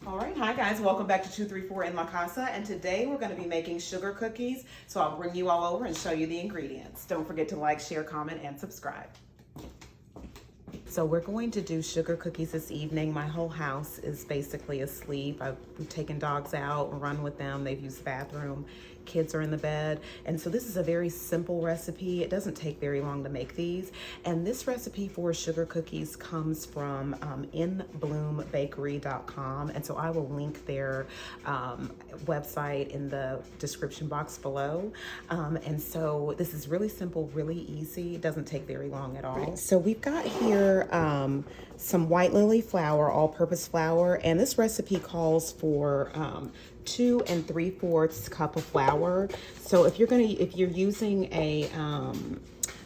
All right, hi guys, welcome back to 234 in La Casa, and today we're going to be making sugar cookies. So I'll bring you all over and show you the ingredients. Don't forget to like, share, comment, and subscribe. So we're going to do sugar cookies this evening. My whole house is basically asleep. I've taken dogs out, run with them. They've used the bathroom. Kids are in the bed. And so this is a very simple recipe. It doesn't take very long to make these. And this recipe for sugar cookies comes from inbloombakery.com. And so I will link their website in the description box below. And so this is really simple, really easy. It doesn't take very long at all. So we've got here some white lily flour, all-purpose flour, and this recipe calls for 2 3/4 cup of flour. So if you're using a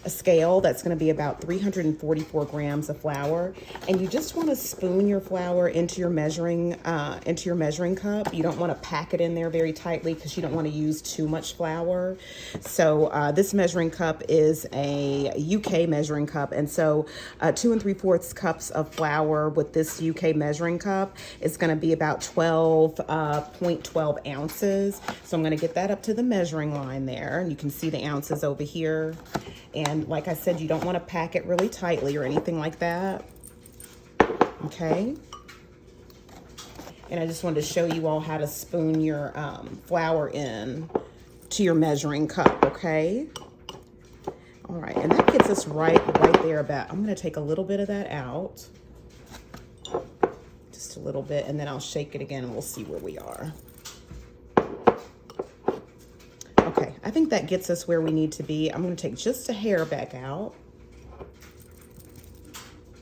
scale, that's going to be about 344 grams of flour, and you just want to spoon your flour into your measuring cup. You don't want to pack it in there very tightly because you don't want to use too much flour. So this measuring cup is a UK measuring cup, and so 2 3/4 cups of flour with this UK measuring cup is going to be about 12.12 ounces. So I'm going to get that up to the measuring line there, and you can see the ounces over here. And like I said, you don't want to pack it really tightly or anything like that. Okay. And I just wanted to show you all how to spoon your flour in to your measuring cup. Okay. All right. And that gets us right there about, I'm going to take a little bit of that out. Just a little bit. And then I'll shake it again and we'll see where we are. Okay, I think that gets us where we need to be. I'm going to take just a hair back out.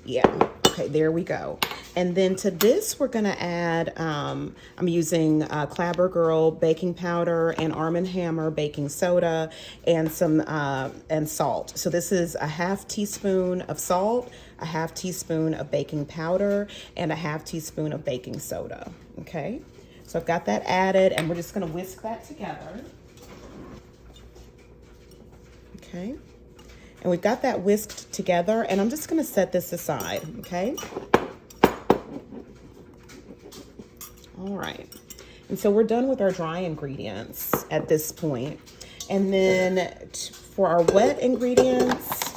Yeah, okay, there we go. And then to this, we're going to add, I'm using Clabber Girl baking powder and Arm & Hammer baking soda and some and salt. So this is a half teaspoon of salt, a half teaspoon of baking powder, and a half teaspoon of baking soda. Okay, so I've got that added, and we're just going to whisk that together. Okay, and we've got that whisked together, and I'm just going to set this aside. Okay. All right, and so we're done with our dry ingredients at this point. And then for our wet ingredients,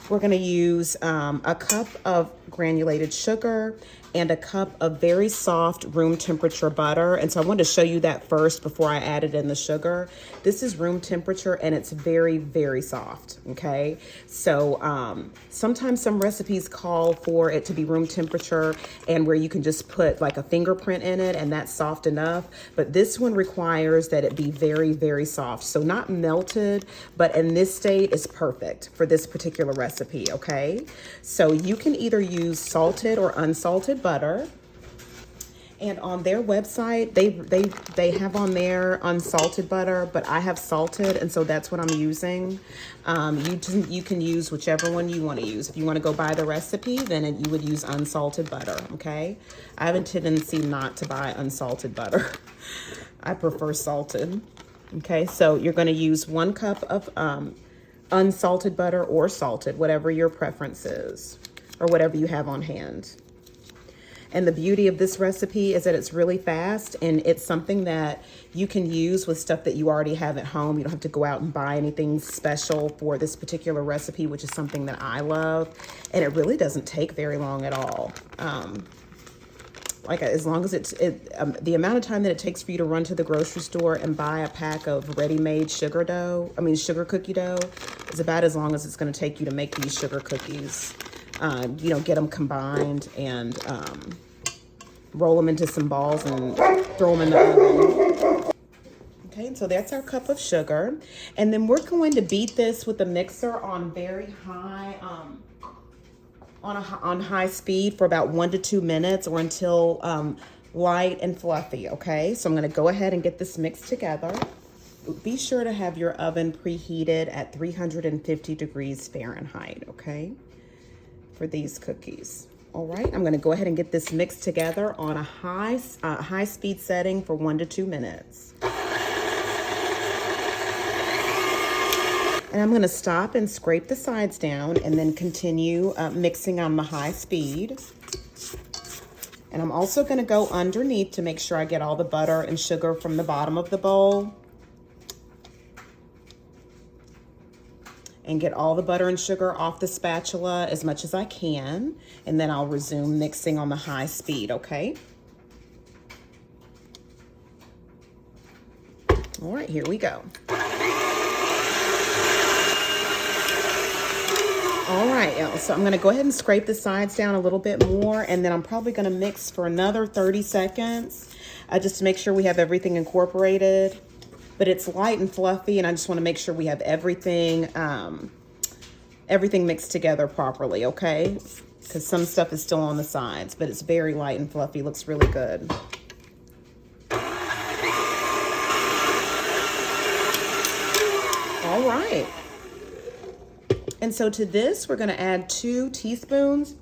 we're going to use a cup of granulated sugar and a cup of very soft room temperature butter. And so I wanted to show you that first before I added in the sugar. This is room temperature and it's very, very soft, okay? So sometimes some recipes call for it to be room temperature and where you can just put like a fingerprint in it and that's soft enough. But this one requires that it be very, very soft. So not melted, but in this state is perfect for this particular recipe, okay? So you can either use salted or unsalted butter, and on their website they have on there unsalted butter, but I have salted, and so that's what I'm using. You can use whichever one you want to use. If you want to go by the recipe, then you would use unsalted butter. Okay, I have a tendency not to buy unsalted butter. I prefer salted. Okay, so you're going to use 1 cup of unsalted butter or salted, whatever your preference is, or whatever you have on hand. And the beauty of this recipe is that it's really fast, and it's something that you can use with stuff that you already have at home. You don't have to go out and buy anything special for this particular recipe, which is something that I love. And it really doesn't take very long at all. Like as long as the amount of time that it takes for you to run to the grocery store and buy a pack of ready-made sugar cookie dough is about as long as it's going to take you to make these sugar cookies. You know, get them combined and roll them into some balls and throw them in the oven. Okay, so that's our cup of sugar. And then we're going to beat this with a mixer on very high, on high speed for about 1 to 2 minutes, or until light and fluffy, okay? So I'm gonna go ahead and get this mixed together. Be sure to have your oven preheated at 350 degrees Fahrenheit, okay? For these cookies. All right, I'm gonna go ahead and get this mixed together on a high speed setting for 1 to 2 minutes. And I'm gonna stop and scrape the sides down and then continue mixing on the high speed. And I'm also gonna go underneath to make sure I get all the butter and sugar from the bottom of the bowl. And get all the butter and sugar off the spatula as much as I can. And then I'll resume mixing on the high speed, okay? All right, here we go. All right, so I'm gonna go ahead and scrape the sides down a little bit more, and then I'm probably gonna mix for another 30 seconds just to make sure we have everything incorporated. But it's light and fluffy, and I just wanna make sure we have everything, everything mixed together properly, okay? Because some stuff is still on the sides, but it's very light and fluffy, looks really good. All right. And so to this, we're gonna add 2 teaspoons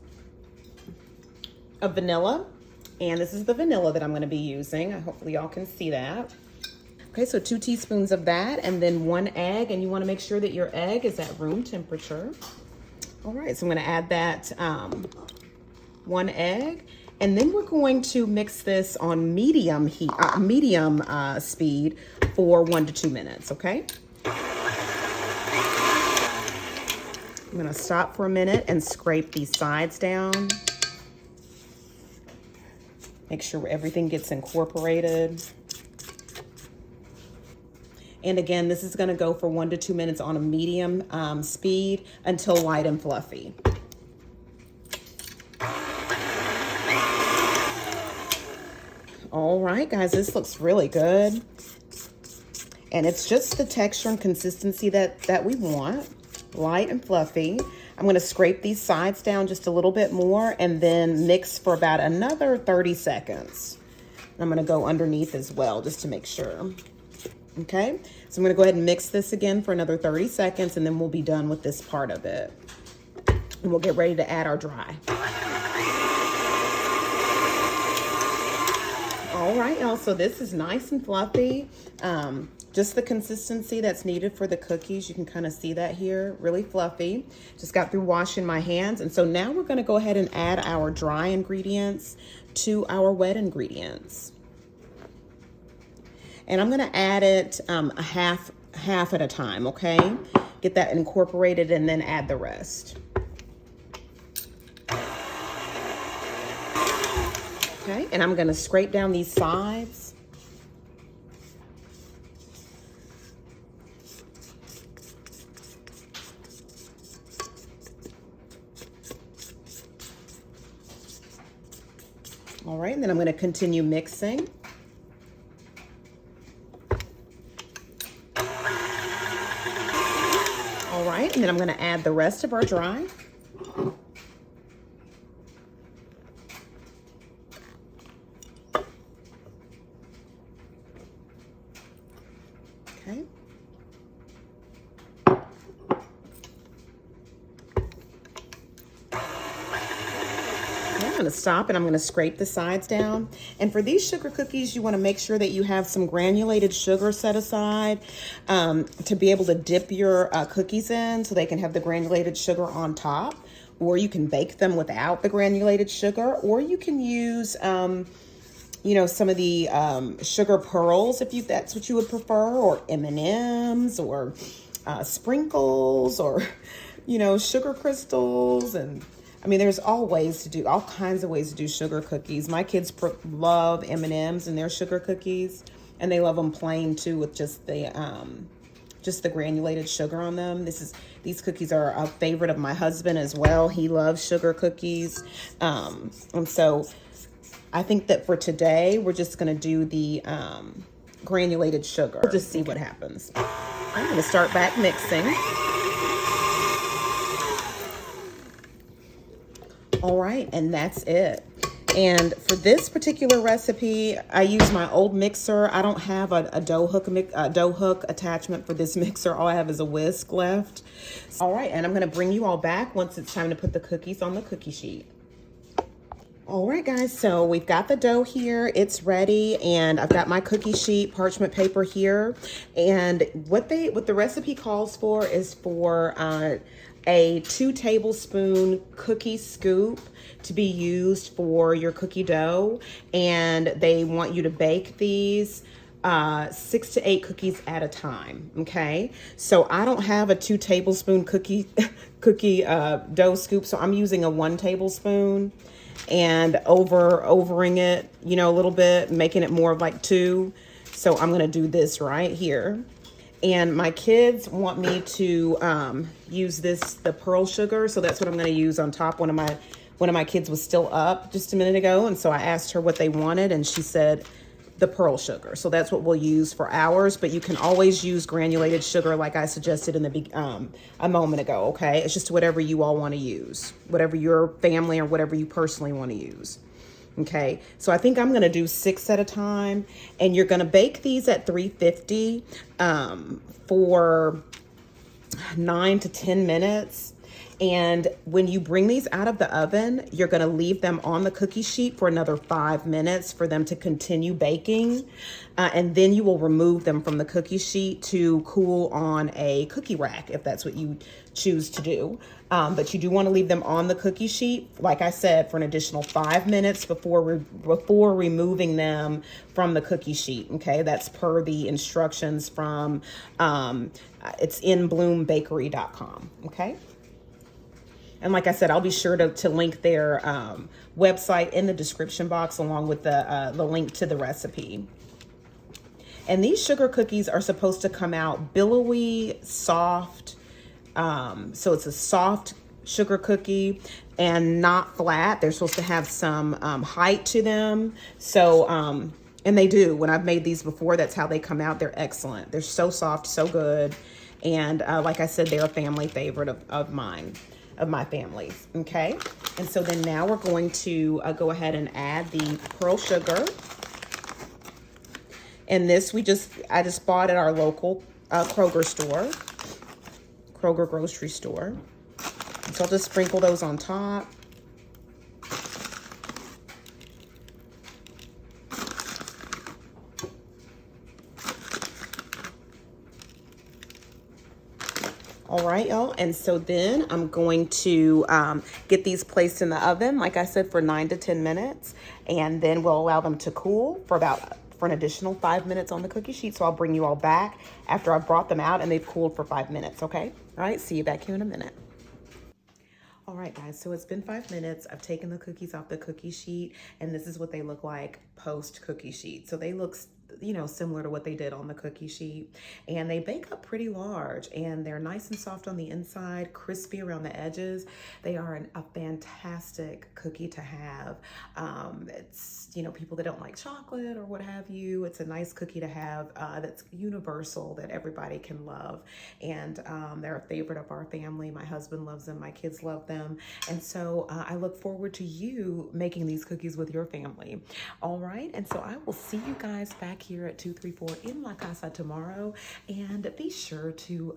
of vanilla. And this is the vanilla that I'm gonna be using. Hopefully y'all can see that. Okay, so 2 teaspoons of that, and then 1 egg, and you wanna make sure that your egg is at room temperature. All right, so I'm gonna add that 1 egg, and then we're going to mix this on medium heat, speed for 1 to 2 minutes, okay? I'm gonna stop for a minute and scrape these sides down. Make sure everything gets incorporated. And again, this is gonna go for 1 to 2 minutes on a medium speed until light and fluffy. All right, guys, this looks really good. And it's just the texture and consistency that we want, light and fluffy. I'm gonna scrape these sides down just a little bit more and then mix for about another 30 seconds. I'm gonna go underneath as well, just to make sure. Okay, so I'm gonna go ahead and mix this again for another 30 seconds, and then we'll be done with this part of it. And we'll get ready to add our dry. All right, y'all, so this is nice and fluffy. Just the consistency that's needed for the cookies. You can kind of see that here, really fluffy. Just got through washing my hands. And so now we're gonna go ahead and add our dry ingredients to our wet ingredients. And I'm gonna add it a half at a time, okay? Get that incorporated and then add the rest. Okay, and I'm gonna scrape down these sides. All right, and then I'm gonna continue mixing. All right, and then I'm gonna add the rest of our dry. Okay. I'm gonna stop and I'm gonna scrape the sides down. And for these sugar cookies, you wanna make sure that you have some granulated sugar set aside to be able to dip your cookies in so they can have the granulated sugar on top. Or you can bake them without the granulated sugar, or you can use you know, some of the sugar pearls if that's what you would prefer, or M&Ms, or sprinkles, or you know, sugar crystals. And I mean, there's all kinds of ways to do sugar cookies. My kids love M&Ms and their sugar cookies, and they love them plain too with just the granulated sugar on them. These cookies are a favorite of my husband as well. He loves sugar cookies, and so I think that for today we're just going to do the granulated sugar. We'll just see what happens. I'm going to start back mixing. All right, and that's it. And for this particular recipe, I use my old mixer. I don't have a dough hook attachment for this mixer. All I have is a whisk left. All right, and I'm gonna bring you all back once it's time to put the cookies on the cookie sheet. All right, guys, so we've got the dough here. It's ready, and I've got my cookie sheet, parchment paper here. And what the recipe calls for is for a 2 tablespoon cookie scoop to be used for your cookie dough. And they want you to bake these 6 to 8 cookies at a time. Okay, so I don't have a 2 tablespoon cookie dough scoop, so I'm using a 1 tablespoon and overing it, you know, a little bit, making it more of like 2. So I'm gonna do this right here. And my kids want me to use the pearl sugar, so that's what I'm gonna use on top. One of my kids was still up just a minute ago, and so I asked her what they wanted, and she said the pearl sugar. So that's what we'll use for ours, but you can always use granulated sugar like I suggested in a moment ago, okay? It's just whatever you all want to use, whatever your family or whatever you personally want to use. Okay, so I think I'm gonna do 6 at a time, and you're gonna bake these at 350 for 9 to 10 minutes. And when you bring these out of the oven, you're gonna leave them on the cookie sheet for another 5 minutes for them to continue baking. And then you will remove them from the cookie sheet to cool on a cookie rack if that's what you choose to do. But you do wanna leave them on the cookie sheet, like I said, for an additional 5 minutes before removing them from the cookie sheet, okay? That's per the instructions from, it's inbloombakery.com, okay? And like I said, I'll be sure to link their website in the description box along with the link to the recipe. And these sugar cookies are supposed to come out billowy, soft. So it's a soft sugar cookie and not flat. They're supposed to have some height to them. So, and they do. When I've made these before, that's how they come out. They're excellent. They're so soft, so good. And like I said, they're a family favorite of mine. Of my family's, okay? And so then now we're going to go ahead and add the pearl sugar. And this I just bought at our local Kroger grocery store. So I'll just sprinkle those on top. All right, y'all, and so then I'm going to get these placed in the oven, like I said, for 9 to 10 minutes, and then we'll allow them to cool for an additional 5 minutes on the cookie sheet. So I'll bring you all back after I've brought them out and they've cooled for 5 minutes, okay? All right, see you back here in a minute. All right, guys, so it's been 5 minutes. I've taken the cookies off the cookie sheet, and this is what they look like post cookie sheet. So they look, you know, similar to what they did on the cookie sheet, and they bake up pretty large, and they're nice and soft on the inside, crispy around the edges. They are a fantastic cookie to have. It's, you know, people that don't like chocolate or what have you, it's a nice cookie to have that's universal, that everybody can love. And they're a favorite of our family. My husband loves them, my kids love them. And so I look forward to you making these cookies with your family. All right, and so I will see you guys back here at 234 in La Casa tomorrow. And be sure to,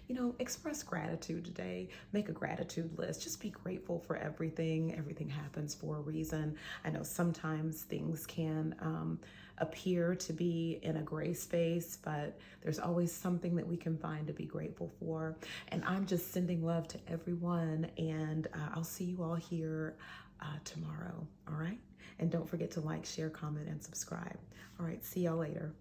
you know, express gratitude today. Make a gratitude list. Just be grateful for everything. Everything happens for a reason. I know sometimes things can appear to be in a gray space, but there's always something that we can find to be grateful for. And I'm just sending love to everyone, and I'll see you all here tomorrow. All right, and don't forget to like, share, comment, and subscribe. All right, see y'all later.